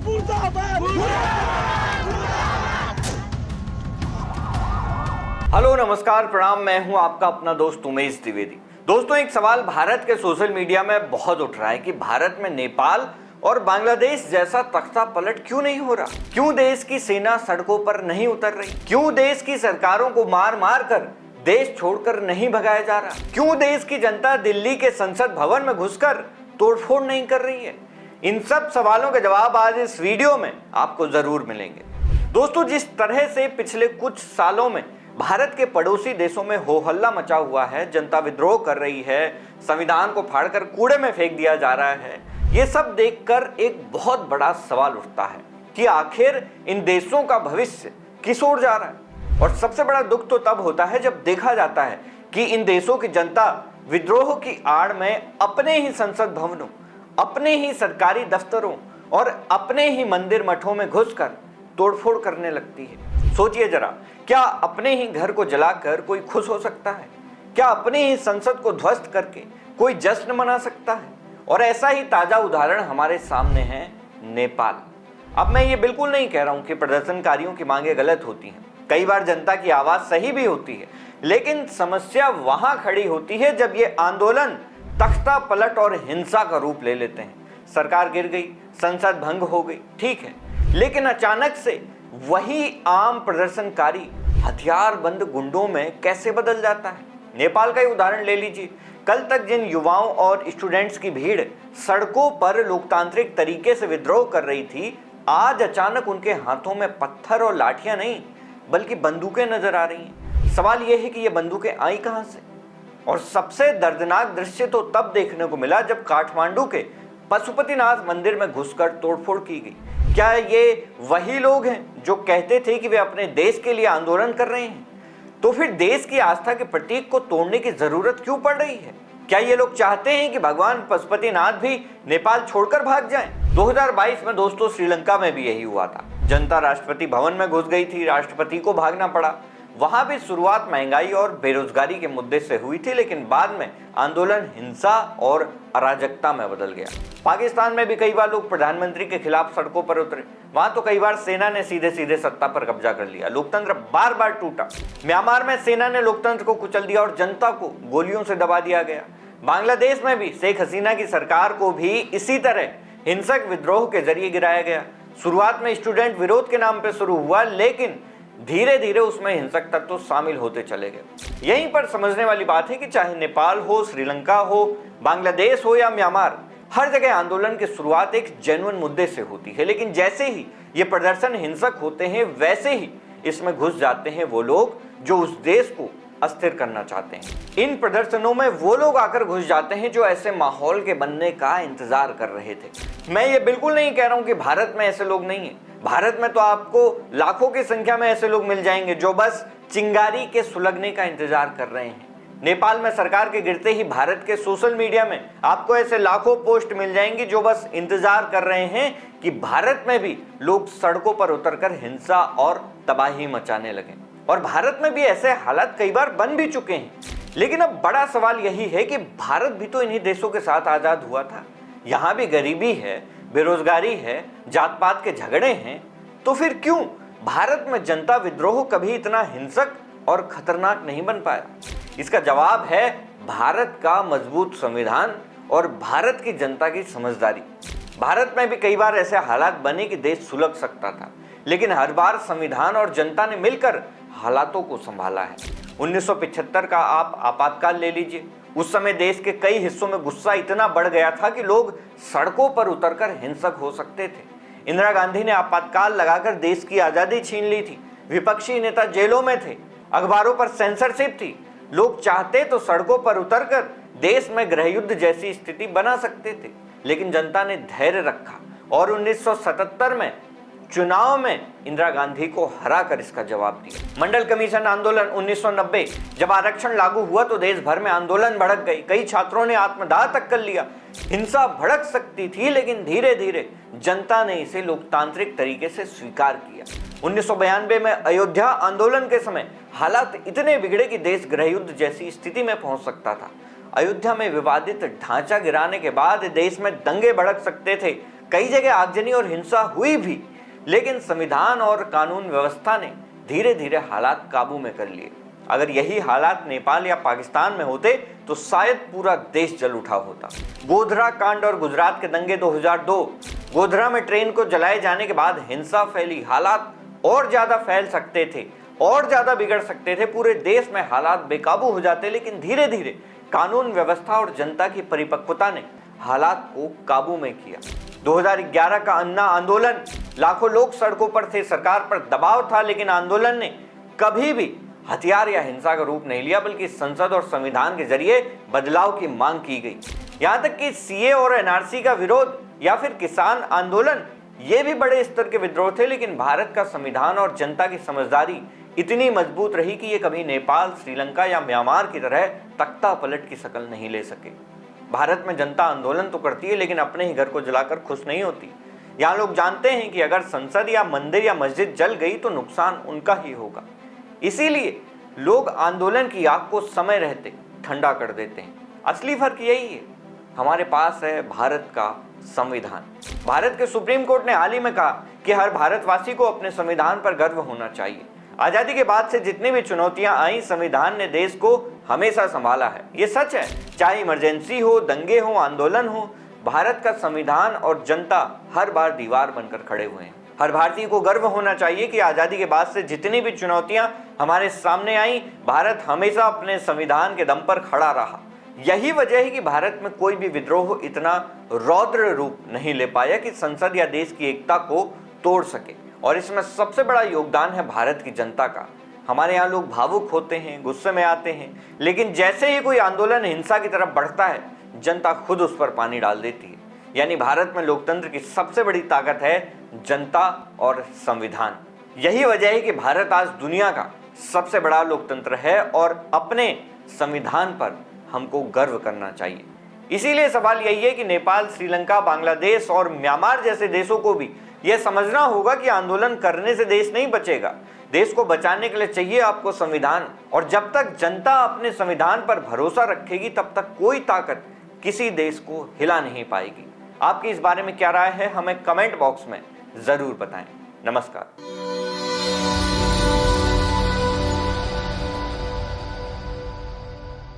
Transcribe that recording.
Hello नमस्कार प्रणाम, मैं हूं आपका अपना दोस्त उमेश द्विवेदी। दोस्तों, एक सवाल भारत के सोशल मीडिया में बहुत उठ रहा है कि भारत में नेपाल और बांग्लादेश जैसा तख्ता पलट क्यों नहीं हो रहा? क्यों देश की सेना सड़कों पर नहीं उतर रही? क्यों देश की सरकारों को मार मार कर देश छोड़कर नहीं भगाया जा रहा? क्यों देश की जनता दिल्ली के संसद भवन में घुसकर तोड़फोड़ नहीं कर रही है? इन सब सवालों के जवाब आज इस वीडियो में आपको जरूर मिलेंगे। दोस्तों, जिस तरह से पिछले कुछ सालों में भारत के पड़ोसी देशों में हो हल्ला मचा हुआ है, जनता विद्रोह कर रही है, संविधान को फाड़कर कूड़े में फेंक दिया जा रहा है, ये सब देखकर एक बहुत बड़ा सवाल उठता है कि आखिर इन देशों का भविष्य किस ओर जा रहा है। और सबसे बड़ा दुख तो तब होता है जब देखा जाता है कि इन देशों की जनता विद्रोह की आड़ में अपने ही संसद भवनों, अपने ही सरकारी दफ्तरों और अपने ही मंदिर मठों में घुसकर तोड़फोड़ करने लगती है। सोचिए जरा, क्या अपने ही घर को जलाकर कोई खुश हो सकता है? क्या अपने ही संसद को ध्वस्त करके कोई जश्न मना सकता है? और ऐसा ही ताजा उदाहरण हमारे सामने है नेपाल। अब मैं ये बिल्कुल नहीं कह रहा हूं कि प्रदर्शनकारियों की मांगे गलत होती हैं, कई बार जनता की आवाज सही भी होती है, लेकिन समस्या वहां खड़ी होती है जब ये आंदोलन तख्ता पलट और हिंसा का रूप ले लेते हैं। सरकार गिर गई, संसद भंग हो गई, ठीक है, लेकिन अचानक से वही आम प्रदर्शनकारी हथियारबंद गुंडों में कैसे बदल जाता है? नेपाल का ही उदाहरण ले लीजिए। कल तक जिन युवाओं और स्टूडेंट्स की भीड़ सड़कों पर लोकतांत्रिक तरीके से विद्रोह कर रही थी, आज अचानक उनके हाथों में पत्थर और लाठियां नहीं बल्कि बंदूकें नजर आ रही हैं। सवाल यह है कि ये बंदूकें आई कहां से? और सबसे दर्दनाक दृश्य तो तब देखने को मिला जब काठमांडू के पशुपतिनाथ मंदिर में घुसकर तोड़फोड़ की गई। क्या ये वही लोग हैं जो कहते थे कि वे अपने देश के लिए आंदोलन कर रहे हैं? तो फिर देश की आस्था के प्रतीक को तोड़ने की जरूरत क्यों पड़ रही है? क्या ये लोग चाहते हैं कि भगवान पशुपतिनाथ भी नेपाल छोड़कर भाग जाएं? 2022 में दोस्तों श्रीलंका में भी यही हुआ था। जनता राष्ट्रपति भवन में घुस गई थी, राष्ट्रपति को भागना पड़ा। वहां भी शुरुआत महंगाई और बेरोजगारी के मुद्दे से हुई थी, लेकिन बाद में आंदोलन हिंसा और अराजकता में बदल गया। पाकिस्तान में भी कई बार लोग प्रधानमंत्री के खिलाफ सड़कों पर उतरे। वहां तो कई बार सेना ने सीधे सीधे सत्ता पर कब्जा कर लिया, लोकतंत्र बार बार टूटा। म्यांमार में सेना ने लोकतंत्र को कुचल दिया और जनता को गोलियों से दबा दिया गया। बांग्लादेश में भी शेख हसीना की सरकार को भी इसी तरह हिंसक विद्रोह के जरिए गिराया गया। शुरुआत में स्टूडेंट विरोध के नाम पर शुरू हुआ, लेकिन धीरे धीरे उसमें हिंसक तत्व शामिल होते चले गए। यहीं पर समझने वाली बात है कि चाहे नेपाल हो, श्रीलंका हो, बांग्लादेश हो या म्यांमार, हर जगह आंदोलन की शुरुआत एक जेन्युइन मुद्दे से होती है, लेकिन जैसे ही ये प्रदर्शन हिंसक होते हैं वैसे ही इसमें घुस जाते हैं वो लोग जो उस देश को अस्थिर करना चाहते हैं। इन प्रदर्शनों में वो लोग आकर घुस जाते हैं जो ऐसे माहौल के बनने का इंतजार कर रहे थे। मैं ये बिल्कुल नहीं कह रहा हूं कि भारत में ऐसे लोग नहीं है। भारत में तो आपको लाखों की संख्या में ऐसे लोग मिल जाएंगे जो बस चिंगारी के सुलगने का इंतजार कर रहे हैं। नेपाल में सरकार के गिरते ही भारत के सोशल मीडिया में आपको ऐसे लाखों पोस्ट मिल जाएंगी जो बस इंतजार कर रहे हैं कि भारत में भी लोग सड़कों पर उतरकर हिंसा और तबाही मचाने लगे। और भारत में भी ऐसे हालात कई बार बन भी चुके हैं। लेकिन अब बड़ा सवाल यही है कि भारत भी तो इन्हीं देशों के साथ आजाद हुआ था। यहाँ भी गरीबी है, बेरोजगारी है, जात पात के झगड़े हैं, तो फिर क्यों भारत में जनता विद्रोह कभी इतना हिंसक और खतरनाक नहीं बन पाया? इसका जवाब है भारत का मजबूत संविधान और भारत की जनता की समझदारी। भारत में भी कई बार ऐसे हालात बने कि देश सुलग सकता था, लेकिन हर बार संविधान और जनता ने मिलकर हालातों को संभाला है। 1975 का आप आपातकाल ले लीजिए। उस समय देश के कई हिस्सों में गुस्सा इतना बढ़ गया था कि लोग सड़कों पर उतरकर हिंसक हो सकते थे। इंदिरा गांधी ने आपातकाल लगाकर देश की आजादी छीन ली थी। विपक्षी नेता जेलों में थे, अखबारों पर सेंसरशिप थी। लोग चाहते तो सड़कों पर उतरकर देश में गृहयुद्ध जैसी स्थिति बना सकते थे, लेकिन जनता ने धैर्य रखा और 1977 में चुनाव में इंदिरा गांधी को हराकर इसका जवाब दिया। मंडल कमीशन आंदोलन 1990 जब आरक्षण लागू हुआ तो देश भर में आंदोलन भड़क गई। कई छात्रों ने आत्मदाह तक कर लिया। हिंसा भड़क सकती थी, लेकिन धीरे धीरे जनता ने इसे लोकतांत्रिक तरीके से स्वीकार किया। 1992 में अयोध्या आंदोलन के समय हालात इतने बिगड़े कि देश गृहयुद्ध जैसी स्थिति में पहुंच सकता था। अयोध्या में विवादित ढांचा गिराने के बाद देश में दंगे भड़क सकते थे, कई जगह आगजनी और हिंसा हुई भी, लेकिन संविधान और कानून व्यवस्था ने धीरे धीरे हालात काबू में कर लिए। अगर यही हालात नेपाल या पाकिस्तान में होते तो शायद पूरा देश जल उठा होता। गोधरा कांड और गुजरात के दंगे 2002, गोधरा में ट्रेन को जलाए जाने के बाद हिंसा फैली, हालात और ज्यादा फैल सकते थे और ज्यादा बिगड़ सकते थे, पूरे देश में हालात बेकाबू हो जाते, लेकिन धीरे धीरे कानून व्यवस्था और जनता की परिपक्वता ने हालात को काबू में किया। 2011 का अन्ना आंदोलन, लाखों लोग सड़कों पर थे, सरकार पर दबाव था, लेकिन आंदोलन ने कभी भी हथियार या हिंसा का रूप नहीं लिया, बल्कि संसद और संविधान के जरिए बदलाव की मांग की गई। यहां तक कि सीए और एनआरसी का विरोध या फिर किसान आंदोलन, ये भी बड़े स्तर के विद्रोह थे, लेकिन भारत का संविधान और जनता की समझदारी इतनी मजबूत रही कि ये कभी नेपाल, श्रीलंका या म्यांमार की तरह तख्ता पलट की शक्ल नहीं ले सके। भारत में जनता आंदोलन तो करती है, लेकिन अपने ही घर को जलाकर खुश नहीं होती। यहाँ लोग जानते हैं कि अगर संसद या मंदिर या मस्जिद जल गई तो नुकसान उनका ही होगा। इसीलिए लोग आंदोलन की आग को समय रहते ठंडा कर देते हैं। असली फर्क यही है, हमारे पास है भारत का संविधान। भारत के सुप्रीम कोर्ट ने हाल ही में कहा कि हर भारतवासी को अपने संविधान पर गर्व होना चाहिए। आजादी के बाद से जितनी भी चुनौतियां आई, संविधान ने देश को हमेशा संभाला है। ये सच है, चाहे इमरजेंसी हो, दंगे हो, आंदोलन हो, भारत का संविधान और जनता हर बार दीवार बनकर खड़े हुए हैं। हर भारतीय को गर्व होना चाहिए कि आजादी के बाद से जितनी भी चुनौतियां हमारे सामने आई, भारत हमेशा अपने संविधान के दम पर खड़ा रहा। यही वजह है कि भारत में कोई भी विद्रोह इतना रौद्र रूप नहीं ले पाया कि संसद या देश की एकता को तोड़ सके, और इसमें सबसे बड़ा योगदान है भारत की जनता का। हमारे यहाँ लोग भावुक होते हैं, गुस्से में आते हैं, लेकिन जैसे ही कोई आंदोलन हिंसा की तरफ बढ़ता है, जनता खुद उस पर पानी डाल देती है। यानी भारत में लोकतंत्र की सबसे बड़ी ताकत है जनता और संविधान। यही वजह है कि भारत आज दुनिया का सबसे बड़ा लोकतंत्र है और अपने संविधान पर हमको गर्व करना चाहिए। इसीलिए सवाल यही है कि नेपाल, श्रीलंका, बांग्लादेश और म्यांमार जैसे देशों को भी यह समझना होगा कि आंदोलन करने से देश नहीं बचेगा। देश को बचाने के लिए चाहिए आपको संविधान, और जब तक जनता अपने संविधान पर भरोसा रखेगी, तब तक कोई ताकत किसी देश को हिला नहीं पाएगी। आपकी इस बारे में क्या राय है, हमें कमेंट बॉक्स में जरूर बताएं। नमस्कार।